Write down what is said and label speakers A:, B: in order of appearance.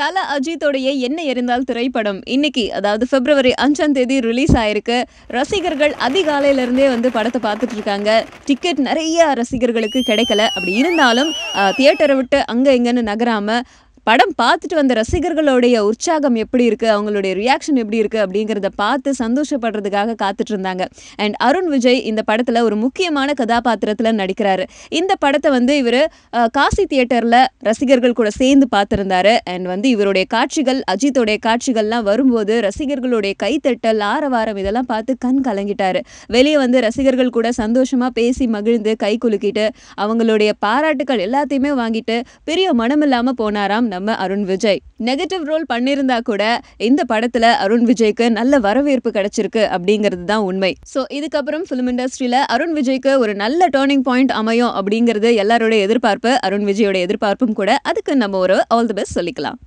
A: தல அஜித்தோடைய என்ன இருந்தால் திரைப்படம் இன்னைக்கு அதாவது பிப்ரவரி 5ஆம் தேதி ரிலீஸ் ஆயிருக்கு. ரசிகர்கள் அதிகாலையில இருந்தே வந்து படத்தை பார்த்துட்டு இருக்காங்க. டிக்கெட் நிறைய ரசிகர்களுக்கு கிடைக்கல. அப்படி இருந்தாலும் தியேட்டரை விட்டு அங்க இங்கன்னு நகராம படம் பார்த்துட்டு வந்த ரசிகர்களுடைய உற்சாகம் எப்படி இருக்கு, அவங்களுடைய ரியாக்ஷன் எப்படி இருக்கு அப்படிங்கிறத பார்த்து சந்தோஷப்படுறதுக்காக காத்துட்டு இருந்தாங்க. அண்ட் அருண் விஜய் இந்த படத்துல ஒரு முக்கியமான கதாபாத்திரத்துல நடிக்கிறாரு. இந்த படத்தை வந்து இவரு காசி தியேட்டர்ல ரசிகர்கள் கூட சேர்ந்து பார்த்திருந்தாரு. அண்ட் வந்து இவருடைய காட்சிகள், அஜித்தோடைய காட்சிகள்லாம் வரும்போது ரசிகர்களுடைய கைத்தட்டல், ஆரவாரம் இதெல்லாம் பார்த்து கண் கலங்கிட்டாரு. வெளியே வந்து ரசிகர்கள் கூட சந்தோஷமா பேசி மகிழ்ந்து கை குலுக்கிட்டு அவங்களுடைய பாராட்டுகள் எல்லாத்தையுமே வாங்கிட்டு பெரிய மனமில்லாம போனாராம் நம்ம அருண் விஜய். நெகட்டிவ் ரோல் பண்ணியிருந்தா கூட இந்த படத்துல அருண் விஜய்க்கு நல்ல வரவேற்பு கிடைச்சிருக்கு அப்படிங்கிறது தான் உண்மை. ஸோ இதுக்கப்புறம் ஃபிலிம் இண்டஸ்ட்ரியில அருண் விஜய்க்கு ஒரு நல்ல டர்னிங் பாயிண்ட் அமையும் அப்படிங்கிறது எல்லாரோட எதிர்பார்ப்பு, அருண் விஜயோட எதிர்பார்ப்பும் கூட. அதுக்கு நம்ம ஒரு ஆல் தி பெஸ்ட் சொல்லிக்கலாம்.